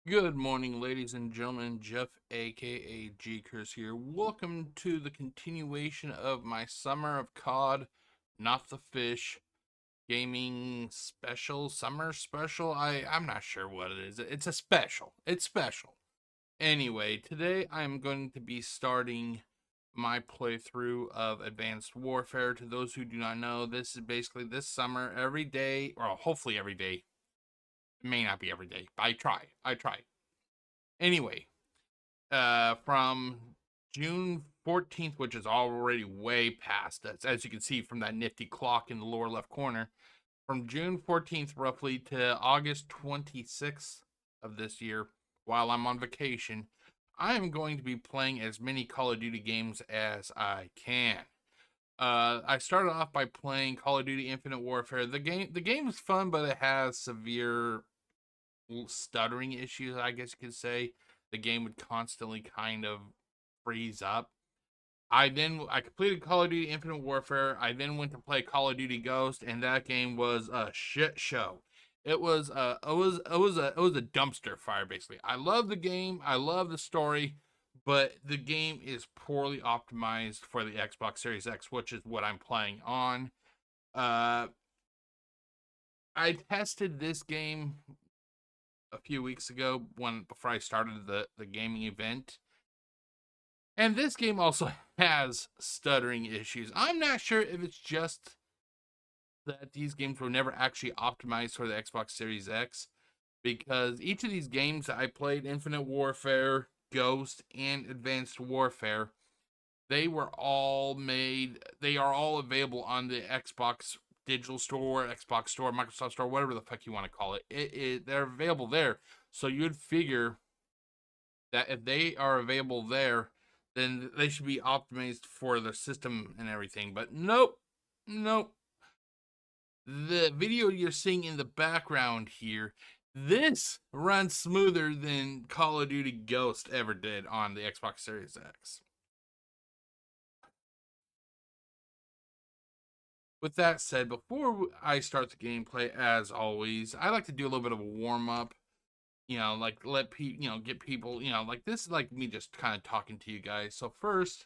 Good morning, ladies and gentlemen. Jeff, aka Gcurse here. Welcome to the continuation of my Summer of COD, Not the Fish, gaming special, summer special. I'm not sure what it is. It's a special. It's special. Anyway, today I'm going to be starting my playthrough of Advanced Warfare. To those who do not know, this is basically this summer, every day, or hopefully every day. It may not be every day, but I try. I try. Anyway, from June 14th, which is already way past us, as you can see from that nifty clock in the lower left corner, from June 14th roughly to August 26th of this year, while I'm on vacation, I am going to be playing as many Call of Duty games as I can. I started off by playing Call of Duty Infinite Warfare. The game is fun, but it has severe stuttering issues, I guess you could say. The game would constantly kind of freeze up. I completed Call of Duty Infinite Warfare. I then went to play Call of Duty Ghost, and that game was a shit show. It was a dumpster fire basically. I love the game. I love the story, but the game is poorly optimized for the Xbox Series X, which is what I'm playing on. Uh, I tested this game a few weeks ago before I started the gaming event. And this game also has stuttering issues. I'm not sure if it's just that these games were never actually optimized for the Xbox Series X, because each of these games that I played, Infinite Warfare, Ghost, and Advanced Warfare, they are all available on the Xbox Digital Store, Xbox Store, Microsoft Store, whatever the fuck you want to call it. They're available there. So you'd figure that if they are available there, then they should be optimized for the system and everything. But nope, nope. The video you're seeing in the background here, this runs smoother than Call of Duty Ghost ever did on the Xbox Series X. With that said, before I start the gameplay, as always, I like to do a little bit of a warm up. Like let people, get people, like this is like me just kind of talking to you guys. So first,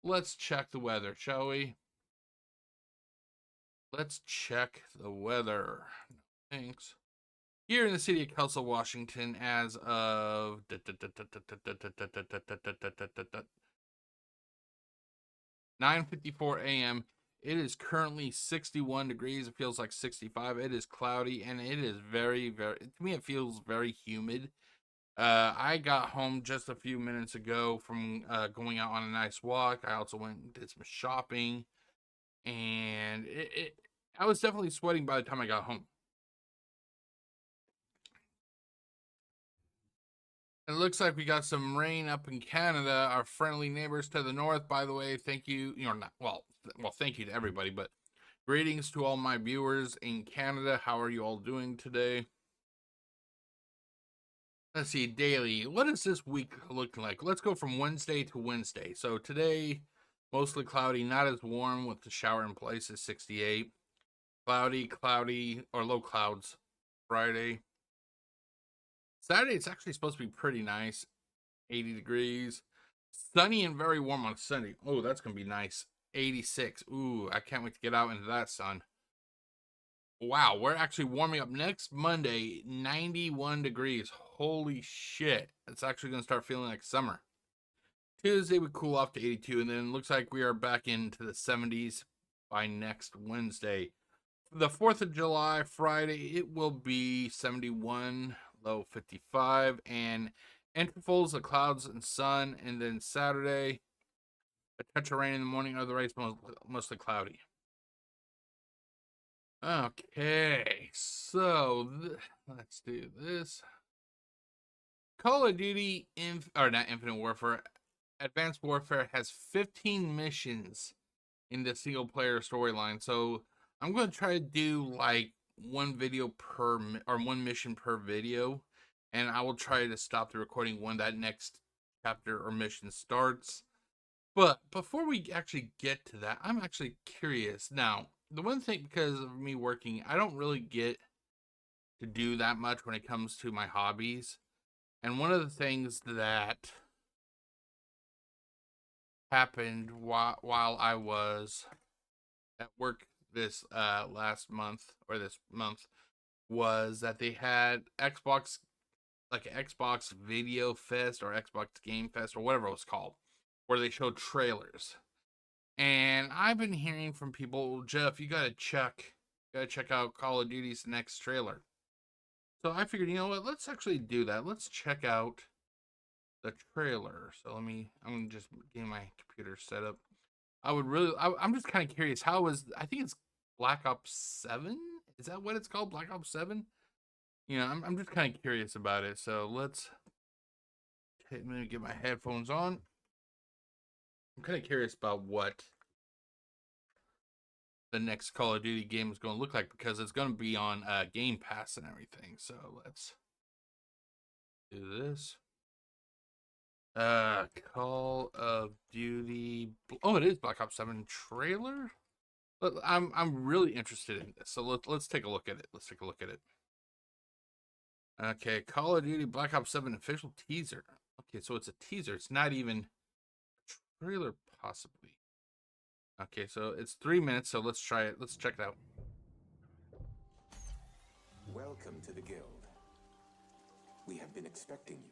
let's check the weather, shall we? Let's check the weather. Thanks. Here in the city of Kelso, Washington, as of 9:54 a.m., it is currently 61 degrees. It feels like 65. It is cloudy and it is very, very, to me, it feels very humid. I got home just a few minutes ago from going out on a nice walk. I also went and did some shopping, and I was definitely sweating by the time I got home. It looks like we got some rain up in Canada. Our friendly neighbors to the north, by the way. Thank you. Not well. Thank you to everybody, but greetings to all my viewers in Canada. How are you all doing today? Let's see, daily. What is this week looking like? Let's go from Wednesday to Wednesday. So today, mostly cloudy, not as warm with the shower in place is 68. Cloudy, or low clouds. Friday. Saturday, it's actually supposed to be pretty nice. 80 degrees. Sunny and very warm on Sunday. Oh, that's going to be nice. 86. Ooh, I can't wait to get out into that sun. Wow, we're actually warming up next Monday, 91 degrees. Holy shit. It's actually going to start feeling like summer. Tuesday, we cool off to 82, and then it looks like we are back into the 70s by next Wednesday. The 4th of July, Friday, it will be 71, low 55, and intervals of clouds and sun, and then Saturday, a touch of rain in the morning, otherwise mostly cloudy. Okay, so let's do this. Call of Duty, or not Infinite Warfare, Advanced Warfare has 15 missions in the single player storyline. So I'm going to try to do like one video per, or one mission per video. And I will try to stop the recording when that next chapter or mission starts. But before we actually get to that, I'm actually curious. Now, the one thing, because of me working, I don't really get to do that much when it comes to my hobbies. And one of the things that happened while I was at work this last month, or this month, was that they had Xbox, like Xbox Video Fest or Xbox Game Fest or whatever it was called, where they showed trailers. And I've been hearing from people, Jeff, you gotta check out Call of Duty's next trailer. So I figured, you know what, let's actually do that. Let's check out the trailer. So I'm just getting my computer set up. I'm just kind of curious. I think it's Black Ops 7? Is that what it's called? Black Ops 7? I'm just kind of curious about it. So let me get my headphones on. I'm kind of curious about what the next Call of Duty game is going to look like, because it's going to be on Game Pass and everything. So let's do this. Call of Duty. Oh, it is Black Ops 7 trailer. I'm really interested in this. So let's take a look at it. Okay, Call of Duty Black Ops 7 official teaser. Okay, so it's a teaser. It's not even a trailer, possibly. Okay, so it's 3 minutes, so let's try it. Let's check it out. Welcome to the guild. We have been expecting you.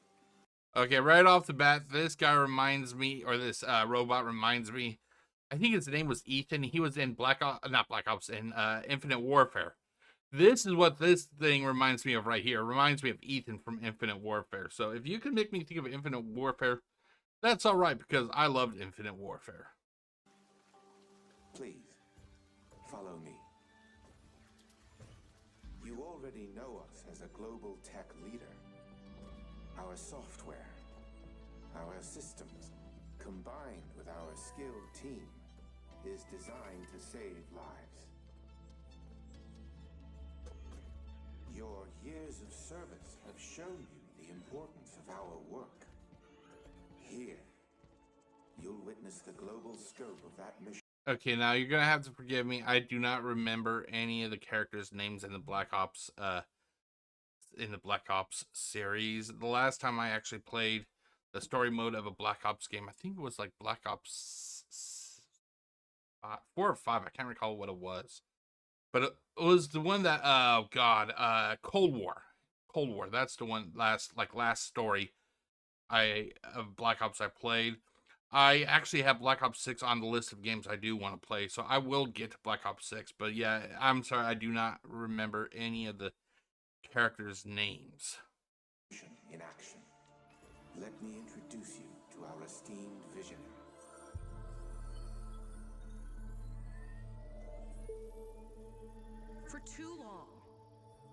Okay, right off the bat, this guy reminds me, or this robot reminds me. I think his name was Ethan. He was in not Black Ops, in Infinite Warfare. This is what this thing reminds me of right here. It reminds me of Ethan from Infinite Warfare. So if you can make me think of Infinite Warfare, that's all right, because I loved Infinite Warfare. Please, follow me. You already know us as a global tech leader. Our software, our systems, combined with our skilled team, is designed to save lives. Your years of service have shown you the importance of our work. Here, you'll witness the global scope of that mission. Okay, now you're gonna have to forgive me. I do not remember any of the characters' names in the Black Ops series. The last time I actually played the story mode of a Black Ops game, I think it was like Black Ops 4 or 5. I can't recall what it was, but it was the one that Cold War. That's the one last story of Black Ops I played. I actually have Black Ops 6 on the list of games I do want to play, so I will get to Black Ops 6. But yeah, I'm sorry, I do not remember any of the characters' names. In action. Let me introduce you to our esteemed visionary. For too long,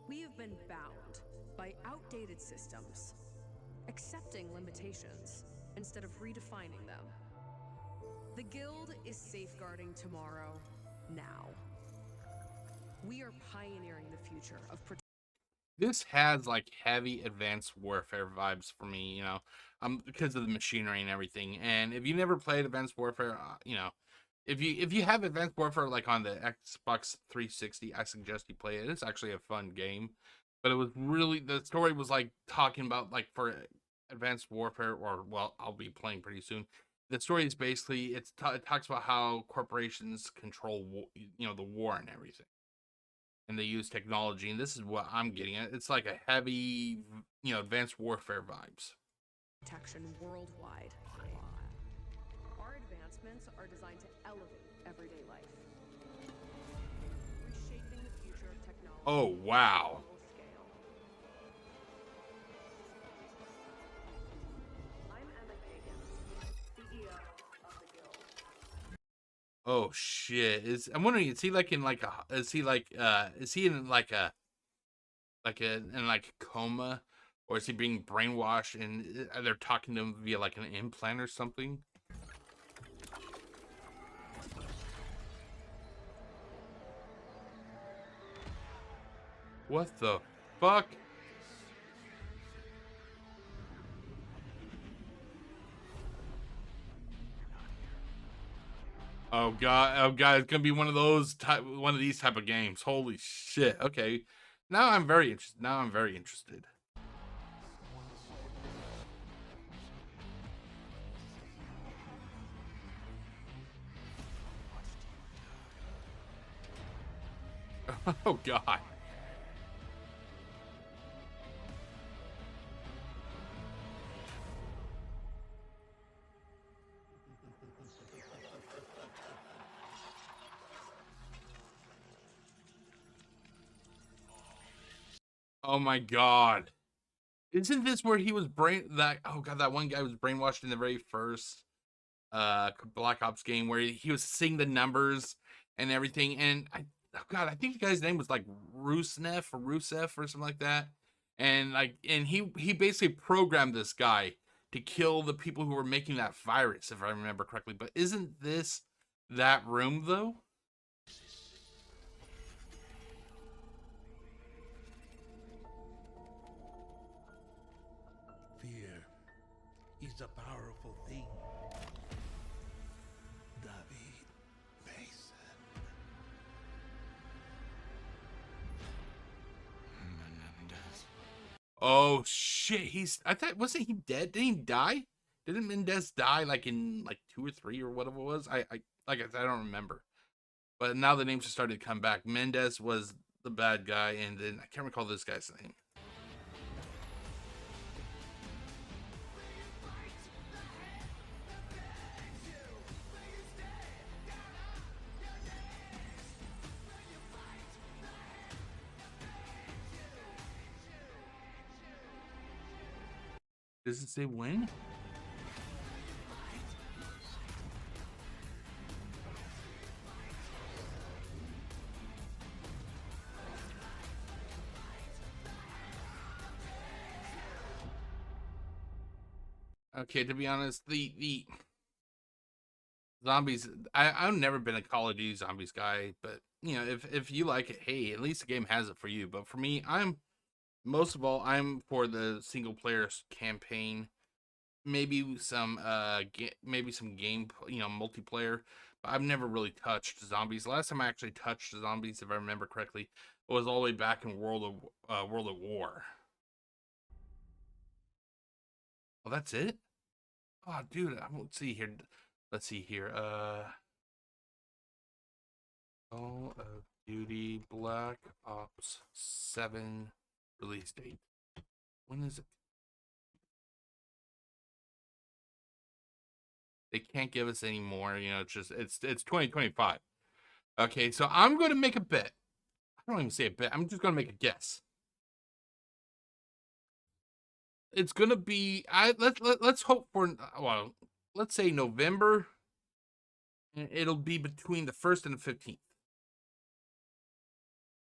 we have been bound by outdated systems, accepting limitations instead of redefining them. The Guild is safeguarding tomorrow, now. We are pioneering the future of protection. This has like heavy Advanced Warfare vibes for me, because of the machinery and everything. And if you never played Advanced Warfare, if you have Advanced Warfare like on the Xbox 360, I suggest you play it. It's actually a fun game, but it was really, the story was like talking about, like, for Advanced Warfare, or well, I'll be playing pretty soon. The story is basically it talks about how corporations control the war and everything, and they use technology, and this is what I'm getting at. It's like a heavy, Advanced Warfare vibes. Protection worldwide. Our advancements are designed to elevate everyday life, reshaping the future of technology. Oh wow. Oh shit! I'm wondering, is he like in like a? Is he in like a coma, or is he being brainwashed and they're talking to him via like an implant or something? What the fuck? Oh god, it's gonna be one of these type of games. Holy shit. Okay. Now I'm very interested. Oh God. Oh my God. Isn't this where he was oh God, that one guy was brainwashed in the very first Black Ops game where he was seeing the numbers and everything, and oh God, I think the guy's name was like Rusev or something like that, and he basically programmed this guy to kill the people who were making that virus, if I remember correctly. But isn't this that room though? Fear is a powerful thing. David Mason. Menendez. Oh shit, I thought, wasn't he dead? Didn't he die? Didn't Mendez die like in like 2 or 3 or whatever it was? Like I said, I don't remember. But now the names have started to come back. Mendez was the bad guy, and then I can't recall this guy's name. Does it say when? Okay, to be honest, the zombies. I've never been a Call of Duty zombies guy, but you know, if you like it, hey, at least the game has it for you. But for me, most of all, I'm for the single player campaign. Maybe some maybe some game, you know, multiplayer. But I've never really touched zombies. Last time I actually touched zombies, if I remember correctly, was all the way back in World of War. Oh, that's it. Oh, dude, let's see here. Let's see here. Call of Duty Black Ops 7 release date. When is it? They can't give us any more. You know, it's 2025. Okay, so I'm going to make a bet. I don't even say a bet. I'm just going to make a guess. It's going to be. Let's hope for. Well, let's say November. And it'll be between the 1st and the 15th.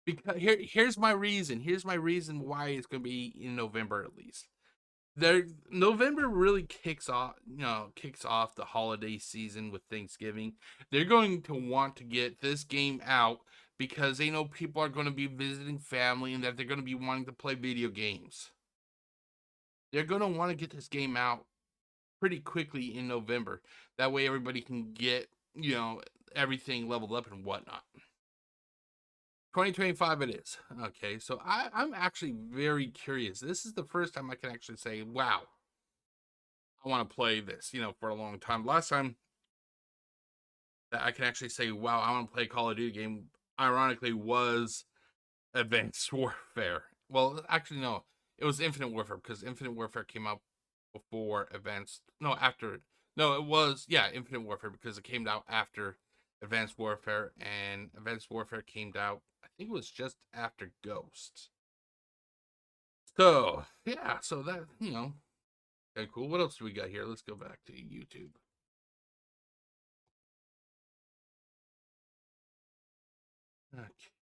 Because here's my reason. Here's my reason why it's going to be in November at least. November really kicks off the holiday season with Thanksgiving. They're going to want to get this game out because they know people are going to be visiting family and that they're going to be wanting to play video games. They're going to want to get this game out pretty quickly in November. That way everybody can get, you know, everything leveled up and whatnot. 2025 it is. Okay, so I'm actually very curious. This is the first time I can actually say, wow, I want to play this, you know, for a long time. Last time that I can actually say, wow, I want to play a Call of Duty game, ironically, was Advanced Warfare. Well, actually, no, it was Infinite Warfare because Infinite Warfare came out before Advanced. No, after. No, it was, yeah, Infinite Warfare because it came out after Advanced Warfare, and Advanced Warfare came out, I think it was just after Ghost. So, yeah, so that, you know, okay, cool. What else do we got here? Let's go back to YouTube.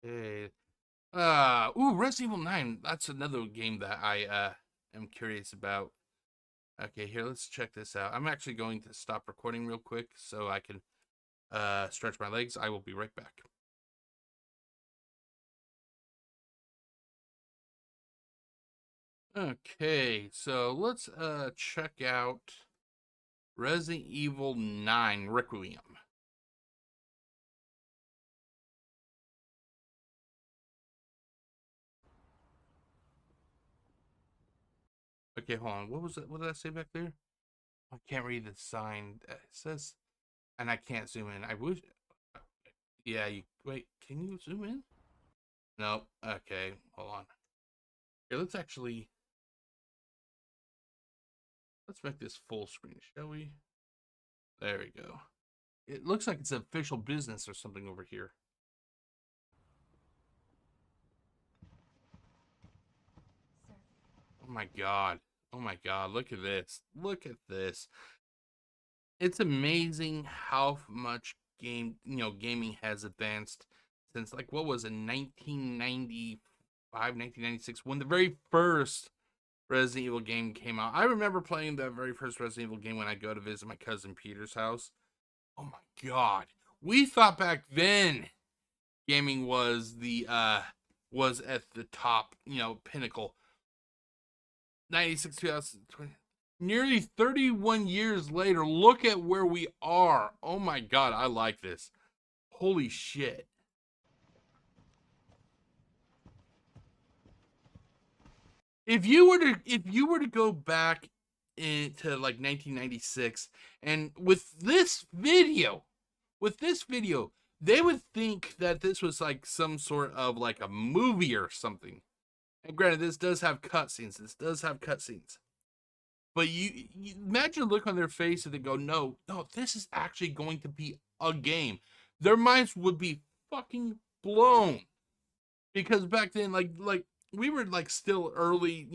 Okay. Resident Evil 9. That's another game that I am curious about. Okay, here, let's check this out. I'm actually going to stop recording real quick so I can stretch my legs. I will be right back. Okay, so let's check out Resident Evil 9 Requiem. Okay, hold on. What was it? What did I say back there? I can't read the sign. It says, and I can't zoom in. I wish. Yeah, you wait. Can you zoom in? Nope. Okay, hold on. Here, let's make this full screen, shall we? There we go. It looks like it's official business or something over here. Oh my god. Oh my god, look at this. Look at this. It's amazing how much gaming has advanced since, like, what was it, 1995, 1996, when the very first Resident Evil game came out. I remember playing the very first Resident Evil game when I go to visit my cousin Peter's house. Oh my god. We thought back then gaming was was at the top, pinnacle. 96, 2020. Nearly 31 years later, look at where we are. Oh my god, I like this. Holy shit. If you were to go back into like 1996 and with this video, they would think that this was like some sort of like a movie or something. And granted, this does have cutscenes. But you imagine the look on their face and they go, no, this is actually going to be a game. Their minds would be fucking blown. Because back then, like we were like still early,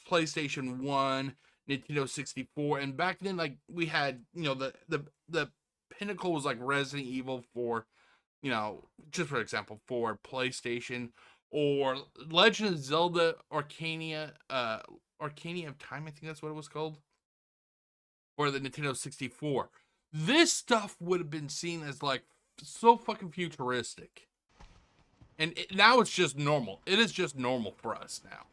PlayStation 1, Nintendo 64, and back then, like, we had, the pinnacle was like Resident Evil for, just for example, for PlayStation, or Legend of Zelda Ocarina of Time, I think that's what it was called, or the Nintendo 64. This stuff would have been seen as like so fucking futuristic. And now it's just normal. It is just normal for us now.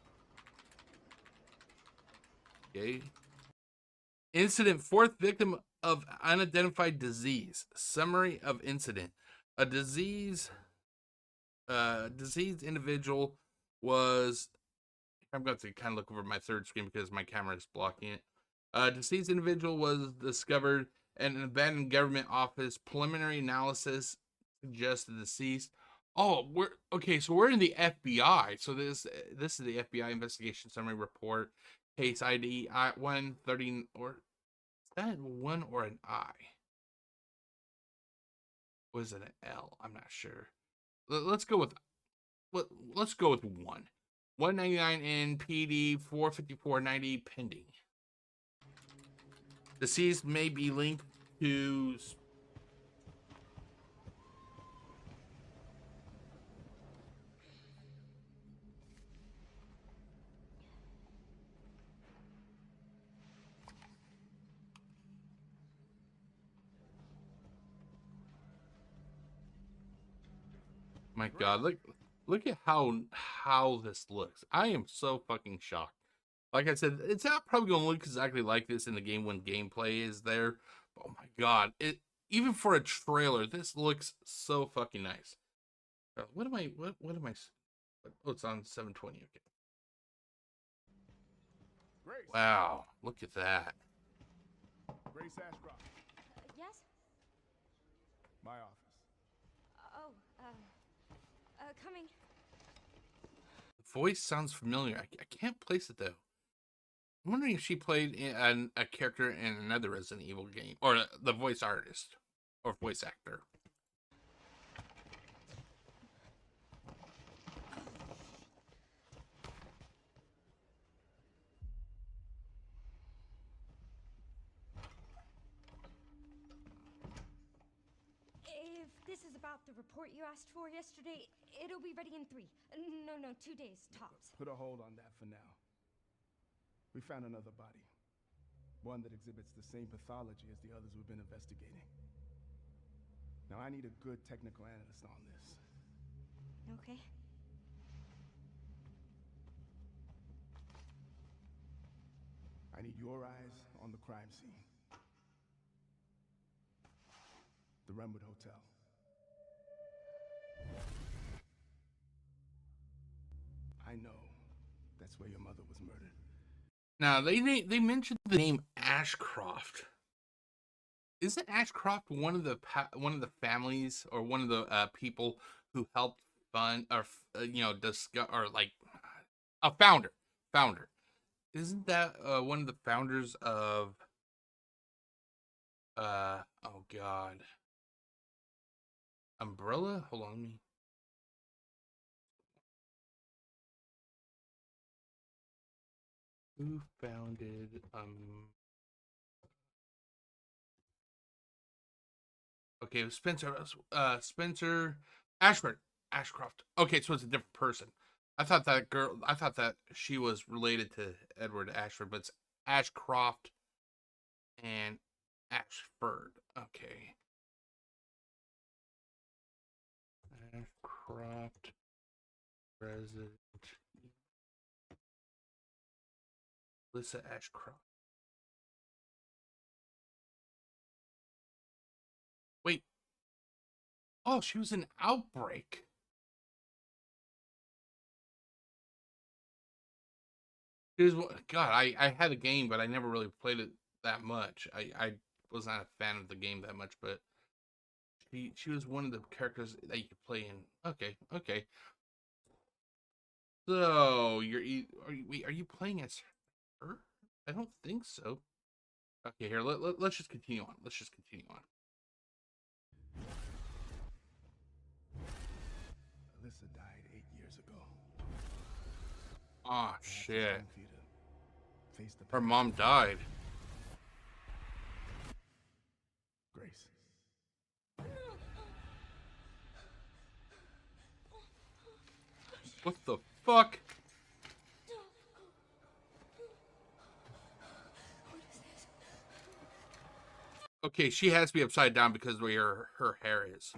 Okay. Incident, fourth victim of unidentified disease. Summary of incident. A diseased individual was... I'm going to kind of look over my third screen because my camera is blocking it. A deceased individual was discovered in an abandoned government office. Preliminary analysis suggests the deceased. Oh, so we're in the FBI. So this is the FBI investigation summary report, case ID 130, or is that 1 or an I? Was it an L? I'm not sure. Let's go with 1. 199 in PD 45490 pending. Deceased may be linked to... My god, look at how this looks. I am so fucking shocked. Like I said, it's not probably gonna look exactly like this in the game when gameplay is there. But oh my god, even for a trailer, this looks so fucking nice. What am I? Oh, it's on 720. Okay. Grace. Wow, look at that. Grace Ashcroft. Yes? My office. Oh, coming. The voice sounds familiar. I can't place it though. I'm wondering if she played a character in another Resident Evil game, or the voice artist, or voice actor. If this is about the report you asked for yesterday, it'll be ready in 3. No, 2 days, tops. Put a hold on that for now. We found another body. One that exhibits the same pathology as the others we've been investigating. Now I need a good technical analyst on this. Okay. I need your eyes on the crime scene. The Renwood Hotel. I know that's where your mother was murdered. Now they mentioned the name Ashcroft. Isn't Ashcroft one of the families or one of the people who helped fun or discuss or like a founder. Isn't that one of the founders of oh god, Umbrella? Hold on, me. Who founded okay, it was Spencer Ashcroft. Okay, so it's a different person. I thought that she was related to Edward Ashford, but it's Ashcroft and Ashford. Okay. Ashcroft President Lisa Ashcroft. Wait. Oh, she was in Outbreak. Here's what God, I had a game, but I never really played it that much. I was not a fan of the game that much, but she was one of the characters that you could play in. Okay, okay. So are you playing as her? I don't think so. Okay, here let's just continue on. Let's just continue on. Alyssa died 8 years ago. Oh Perhaps it's shit. time for you to face the Her past. mom died. Grace. What the fuck? Okay, she has to be upside down because of the way her hair is.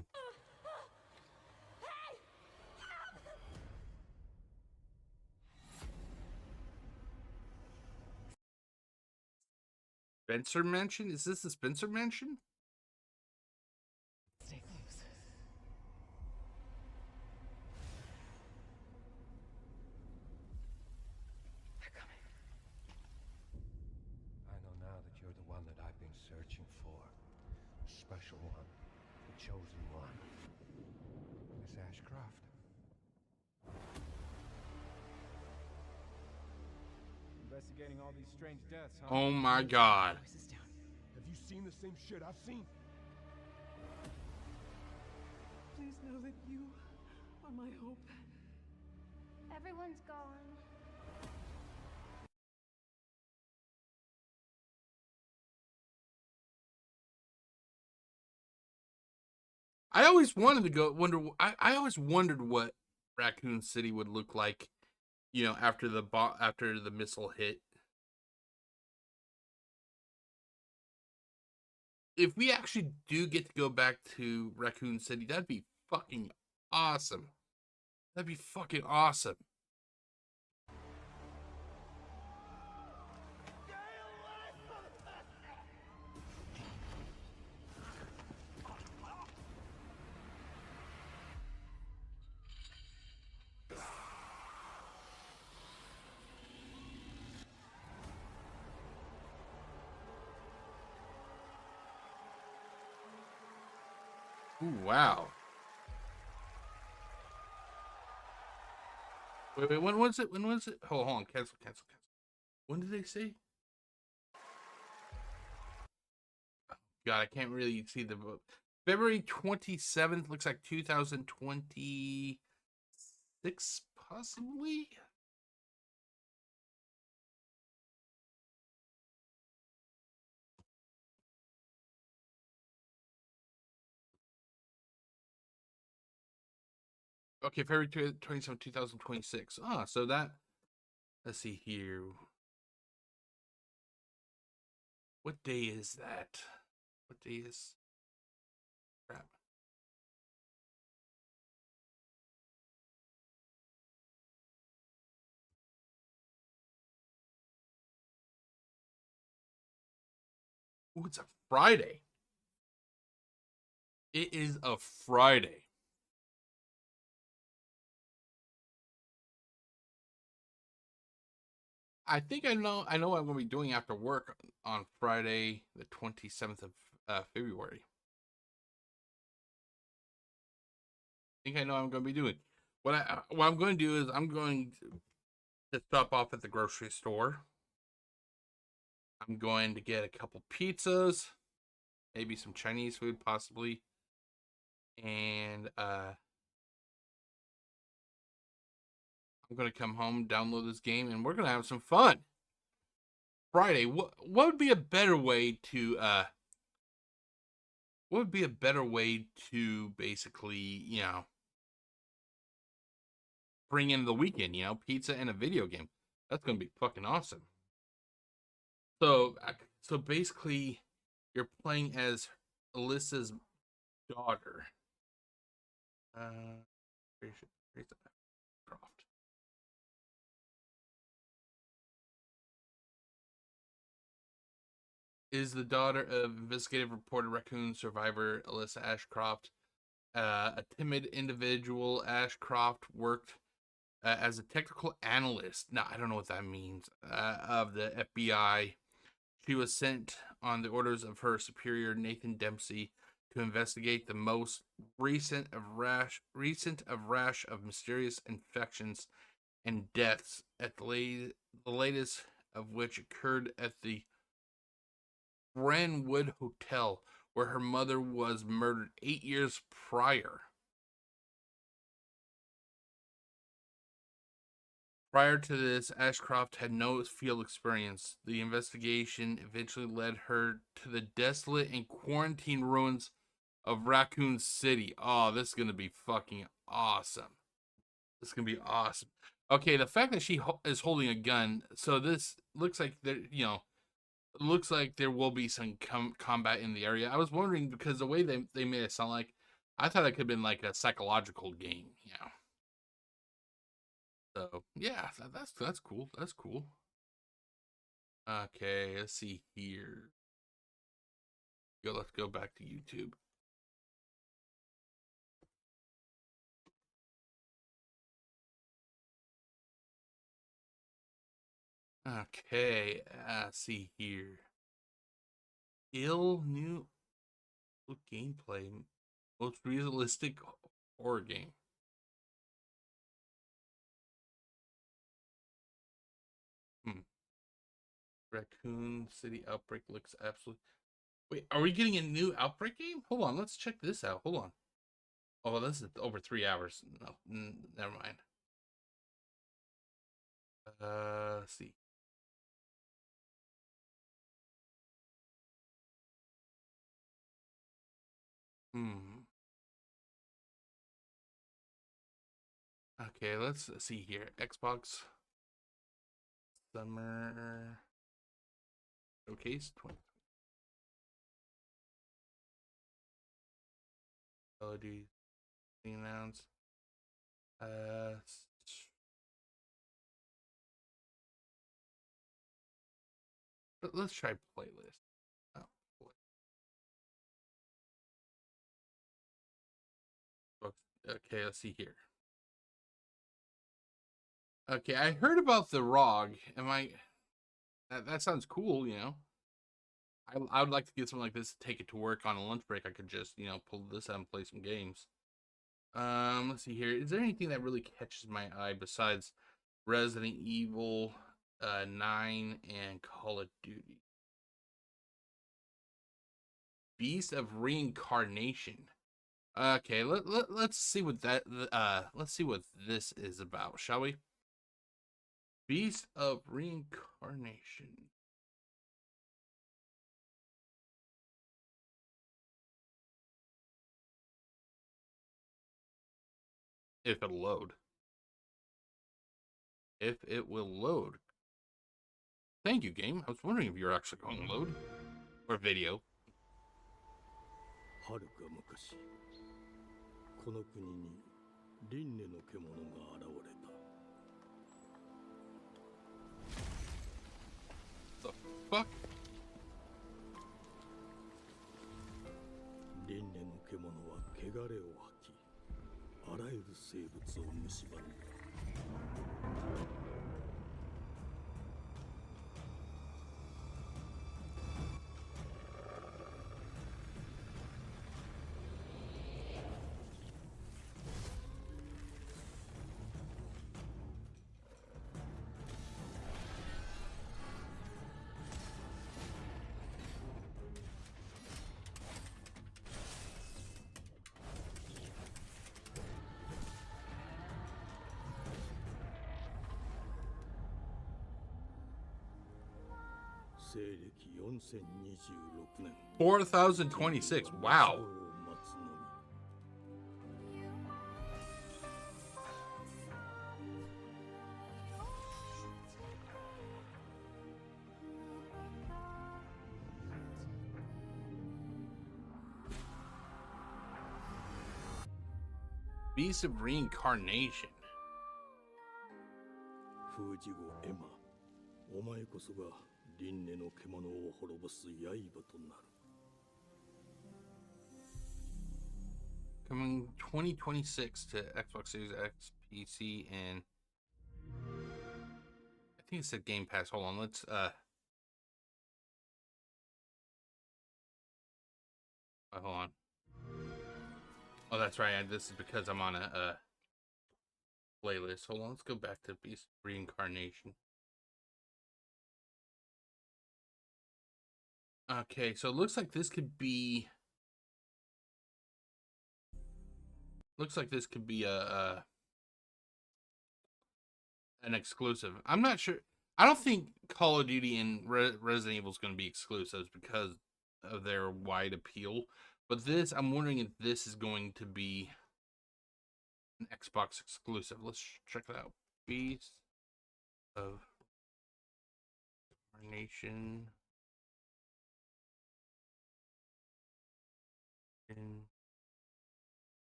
Spencer Mansion? Is this the Spencer Mansion? Stay close. They're coming. I know now that you're the one that I've been searching for. The special one. The chosen one. Miss Ashcroft. Investigating all these strange deaths, huh? Oh my god. Voices down. Have you seen the same shit I've seen? Please know that you are my hope. Everyone's gone. I always wanted to go I always wondered what Raccoon City would look like, after the missile hit. If we actually do get to go back to Raccoon City, that'd be fucking awesome. That'd be fucking awesome. Ooh, wow. Wait, when was it? When was it? Hold on, cancel. When did they say? God, I can't really see the vote. February 27th, looks like 2026, possibly? Okay, February 27th, 2026. Ah, so that, let's see here. What day is that? What day is, crap. Ooh, it's a Friday. It is a Friday. I think I know what I'm going to be doing after work on Friday, the 27th of February. I think I know what I'm going to be doing. what I'm going to do is I'm going to stop off at the grocery store. I'm going to get a couple pizzas, maybe some Chinese food, possibly, and I'm going to come home, download this game, and we're going to have some fun. Friday. What would be a better way to basically, bring in the weekend, pizza and a video game. That's going to be fucking awesome. So basically you're playing as Alyssa's daughter. Croft. Is the daughter of investigative reporter raccoon survivor Alyssa Ashcroft. A timid individual, Ashcroft worked as a technical analyst. Now, I don't know what that means. Of the FBI. She was sent on the orders of her superior, Nathan Dempsey, to investigate the most recent rash of mysterious infections and deaths, at the latest of which occurred at the Brentwood Hotel, where her mother was murdered 8 years prior. Prior to this, Ashcroft had no field experience. The investigation eventually led her to the desolate and quarantine ruins of Raccoon City. Oh, this is going to be fucking awesome. This is going to be awesome. Okay, the fact that she is holding a gun, so this looks like looks like there will be some combat in the area. I was wondering because the way they made it sound like, I thought it could have been like a psychological game, So yeah, that's cool. That's cool. Okay, let's see here. Let's go back to YouTube. Okay, see here. New gameplay, most realistic horror game. Raccoon City Outbreak looks absolutely. Wait, are we getting a new Outbreak game? Hold on, let's check this out. Hold on. Oh, this is over 3 hours. No, never mind. Let's see. Okay, let's see here. Xbox Summer Showcase 20. Melody announced. Let's try playlist. Okay, let's see here. Okay, I heard about the ROG. That sounds cool, I would like to get something like this, take it to work on a lunch break. I could just, pull this out and play some games. Let's see here. Is there anything that really catches my eye besides Resident Evil 9 and Call of Duty? Beast of Reincarnation. Okay, let's see what let's see what this is about, shall we? Beast of Reincarnation. If it'll load. If it will load. Thank you, game. I was wondering if you're actually going to load. Or video. The fuck? 4026. Wow. Beast of Reincarnation. 封じ子エマ、お前こそが輪廻の獣を滅ぼす刃となる。 Coming 2026 to Xbox Series X, PC, and I think it said Game Pass. Hold on, let's hold on. Oh, that's right. This is because I'm on a playlist. Hold on, let's go back to Beast Reincarnation. Okay, so it looks like this could be. Looks like this could be an exclusive. I'm not sure. I don't think Call of Duty and Resident Evil is going to be exclusives because of their wide appeal. But this, I'm wondering if this is going to be an Xbox exclusive. Let's check it out. Beast of Nation.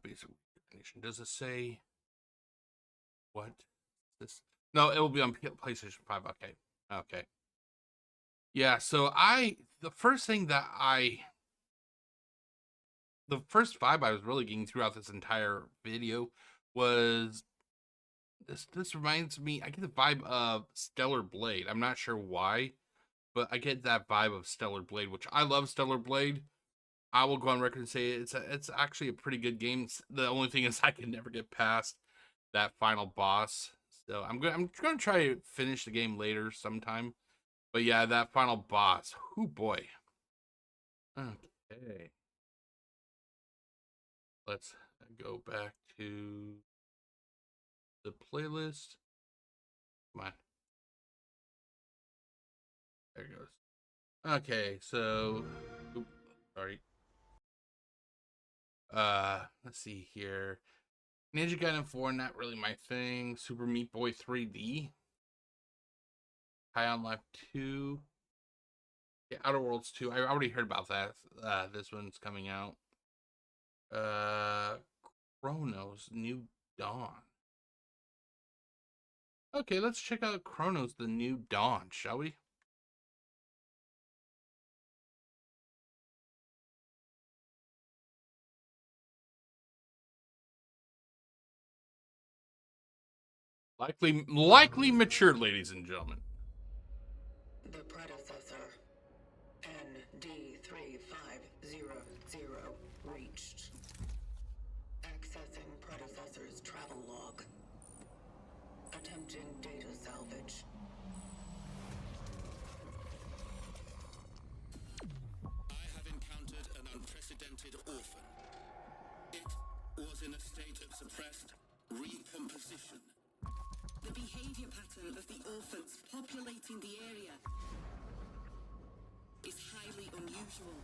Basic Nation. Does it say what? This? No, it will be on PlayStation 5. Okay. Okay. Yeah, so the first vibe I was really getting throughout this entire video was this reminds me, I get the vibe of Stellar Blade. I'm not sure why, but I get that vibe of Stellar Blade, which I love Stellar Blade. I will go on record and say it's actually a pretty good game. The only thing is I can never get past that final boss. So I'm gonna try to finish the game later sometime. But yeah, that final boss. Oh boy. Okay. Let's go back to the playlist. Come on. There it goes. Okay, so sorry. Let's see here. Ninja Gaiden 4, not really my thing. Super Meat Boy 3D. High on Life 2. Yeah, Outer Worlds 2. I already heard about that. This one's coming out. Chronos New Dawn. Okay, let's check out Chronos the New Dawn, shall we? Likely mature, ladies and gentlemen. The predecessor, ND3500, reached. Accessing predecessor's travel log. Attempting data salvage. I have encountered an unprecedented orphan. It was in a state of suppressed recomposition. The behavior pattern of the orphans populating the area is highly unusual.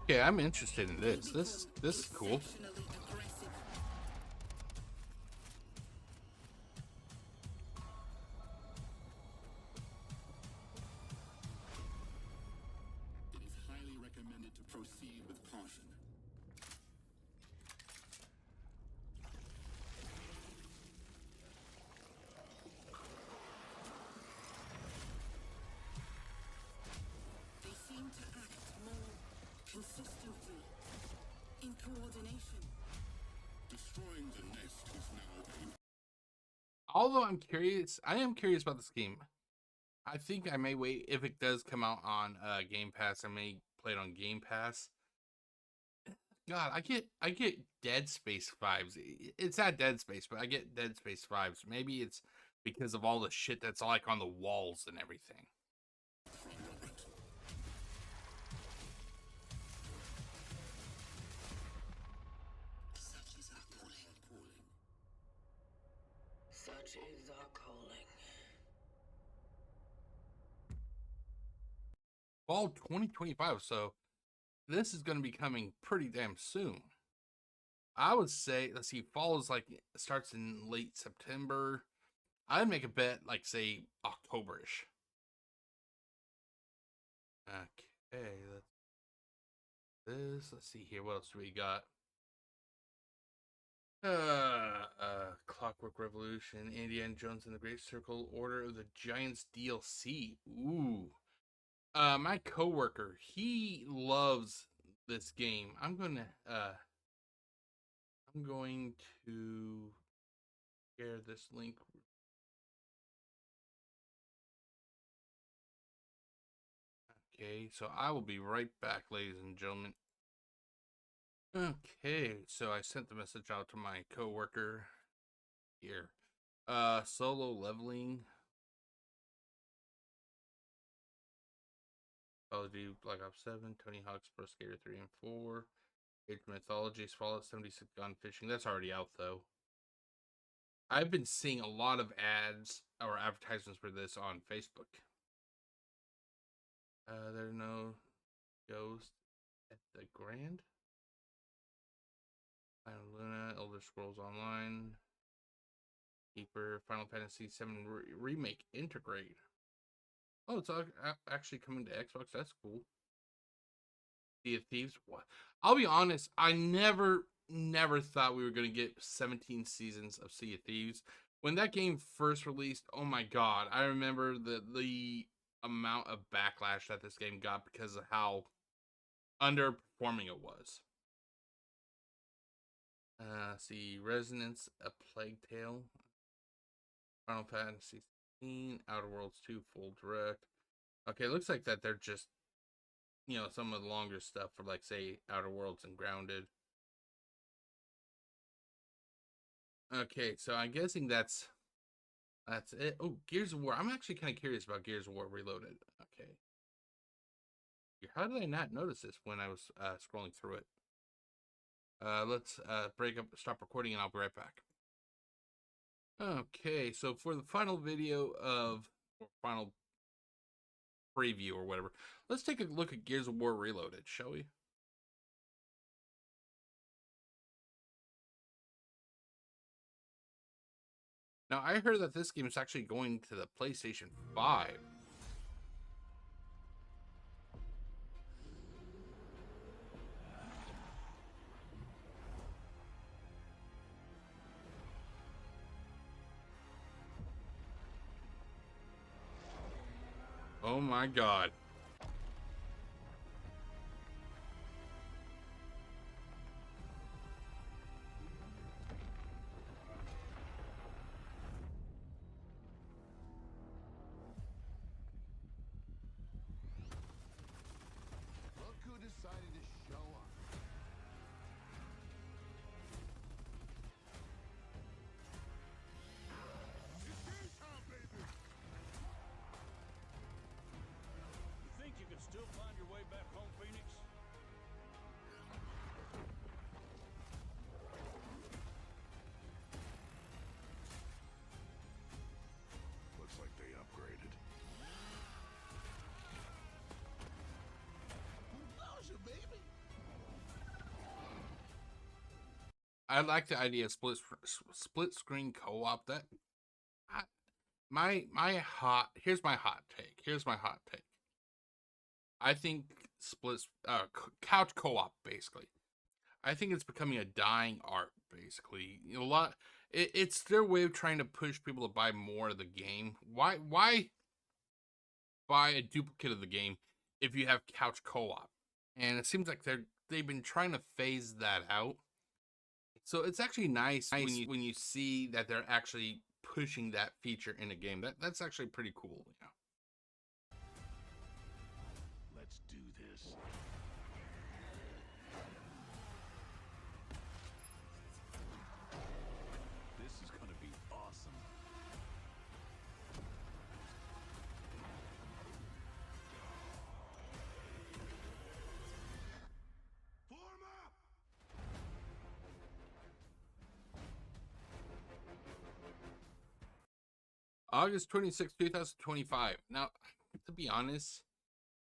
Okay, I'm interested in this. This is cool. It is highly recommended to proceed with caution. They seem to act more consistently, in coordination. Destroying the nest is now a... Although I am curious about this game. I think I may wait if it does come out on Game Pass. I may play it on Game Pass. God, I get Dead Space vibes. It's not Dead Space, but I get Dead Space vibes. Maybe it's because of all the shit that's like on the walls and everything. So Such is our calling. Fall 2025. So this is going to be coming pretty damn soon. I would say, let's see, fall is like starts in late September. I'd make a bet, like say Octoberish. Okay, let's see here. What else do we got? Clockwork Revolution, Indiana Jones and the Great Circle, Order of the Giants DLC. Ooh. My coworker, he loves this game. I'm going to share this link. Okay, so I will be right back, ladies and gentlemen. Okay, so I sent the message out to my coworker here. Solo leveling. Call of Duty Black Ops 7, Tony Hawk's Pro Skater 3 and 4, Age of Mythologies, Fallout 76 Gone Fishing. That's already out though. I've been seeing a lot of ads or advertisements for this on Facebook. There are no ghosts at the Grand. Final Luna, Elder Scrolls Online, Keeper, Final Fantasy 7 Remake Integrate. Oh, it's actually coming to Xbox. That's cool. Sea of Thieves. What? I'll be honest. I never thought we were going to get 17 seasons of Sea of Thieves. When that game first released, oh my god, I remember the amount of backlash that this game got because of how underperforming it was. See, Resonance, A Plague Tale, Final Fantasy 16, Outer Worlds 2, Full Direct. Okay, it looks like that they're just, you know, some of the longer stuff for, like, say, Outer Worlds and Grounded. Okay, so I'm guessing that's it. Oh, Gears of War. I'm actually kind of curious about Gears of War Reloaded. Okay. How did I not notice this when I was scrolling through it? Let's stop recording, and I'll be right back. Okay, so for the final video or final preview or whatever, let's take a look at Gears of War Reloaded, shall we? Now, I heard that this game is actually going to the PlayStation 5. Oh my god. Look who decided to show up. It's game time, baby! You think you can still find your way back home, Phoenix? Looks like they upgraded. Baby. I like the idea of split screen co-op. That here's my hot take. I think couch co-op basically. I think it's becoming a dying art basically. You know, it's their way of trying to push people to buy more of the game. Why buy a duplicate of the game if you have couch co-op? And it seems like they've been trying to phase that out. So it's actually nice when you see that they're actually pushing that feature in a game. That's actually pretty cool. Yeah. Let's do this. August 26th, 2025. Now, to be honest,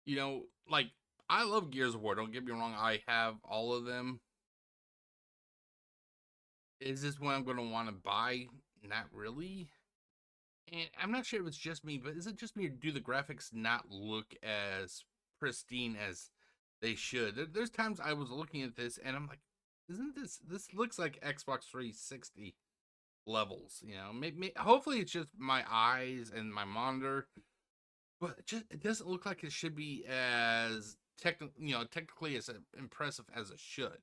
you know, like, I love Gears of War. Don't get me wrong. I have all of them. Is this one I'm going to want to buy? Not really. And I'm not sure if it's just me, but is it just me, or do the graphics not look as pristine as they should? There's times I was looking at this and I'm like, isn't this looks like Xbox 360 levels, you know? Maybe, hopefully it's just my eyes and my monitor, but it doesn't look like it should be as technically as impressive as it should.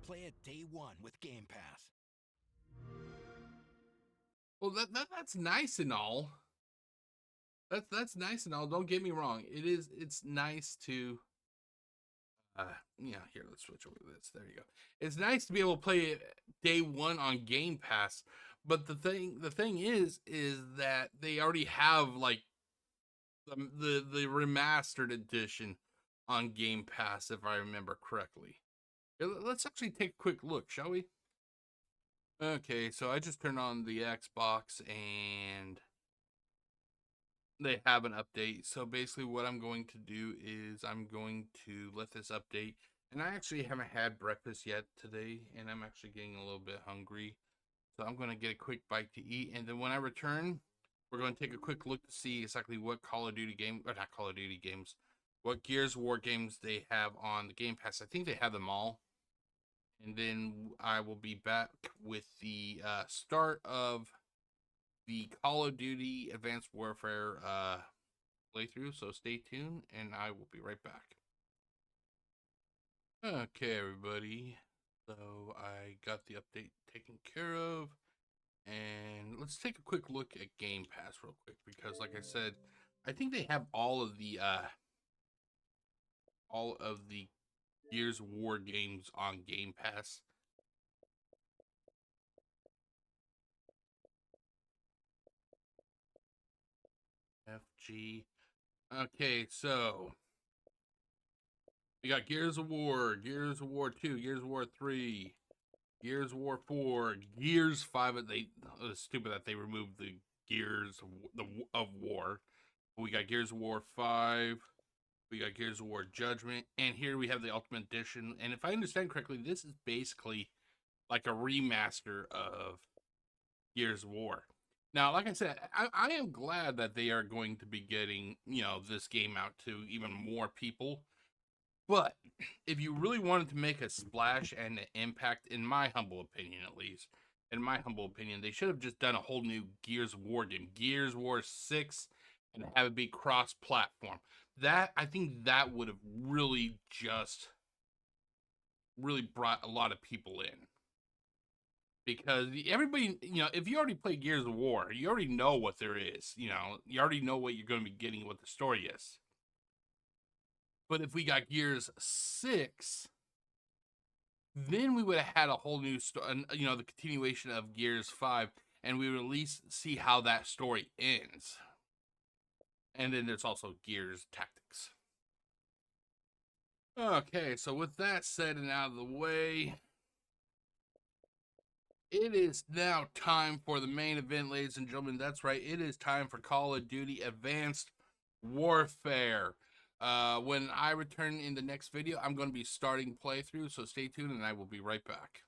Play it day one with Game Pass. Well, that's nice and all. That's nice and all. Don't get me wrong. It's nice to here, let's switch over to this. There you go. It's nice to be able to play it day one on Game Pass, but the thing is that they already have like the remastered edition on Game Pass, if I remember correctly. Let's actually take a quick look, shall we? Okay, so I just turned on the Xbox and they have an update. So basically what I'm going to do is I'm going to let this update. And I actually haven't had breakfast yet today, and I'm actually getting a little bit hungry. So I'm going to get a quick bite to eat, and then when I return, we're going to take a quick look to see exactly what Call of Duty game, or not Call of Duty games, what Gears of War games they have on the Game Pass. I think they have them all. And then I will be back with the start of the Call of Duty Advanced Warfare playthrough. So stay tuned, and I will be right back. Okay, everybody. So I got the update taken care of. And let's take a quick look at Game Pass real quick, because like I said, I think they have all of the Gears of War games on Game Pass. FG. Okay, so we got Gears of War, Gears of War 2, Gears of War 3, Gears of War 4, Gears 5. It's stupid that they removed the Gears of War. We got Gears of War 5. We got Gears of War Judgment, and here we have the Ultimate Edition. And if I understand correctly, this is basically like a remaster of Gears of War. Now, like I said, I am glad that they are going to be getting, this game out to even more people. But if you really wanted to make a splash and an impact, in my humble opinion at least, they should have just done a whole new Gears of War game, Gears of War 6, and have it be cross-platform. I think that would have really brought a lot of people in. Because everybody, if you already play Gears of War, you already know what there is. You already know what you're going to be getting, what the story is. But if we got Gears 6, then we would have had a whole new story, the continuation of Gears 5, and we would at least see how that story ends. And then there's also Gears Tactics. Okay, so with that said and out of the way, it is now time for the main event, ladies and gentlemen. That's right, it is time for Call of Duty Advanced Warfare. When I return in the next video, I'm going to be starting playthrough, so stay tuned and I will be right back.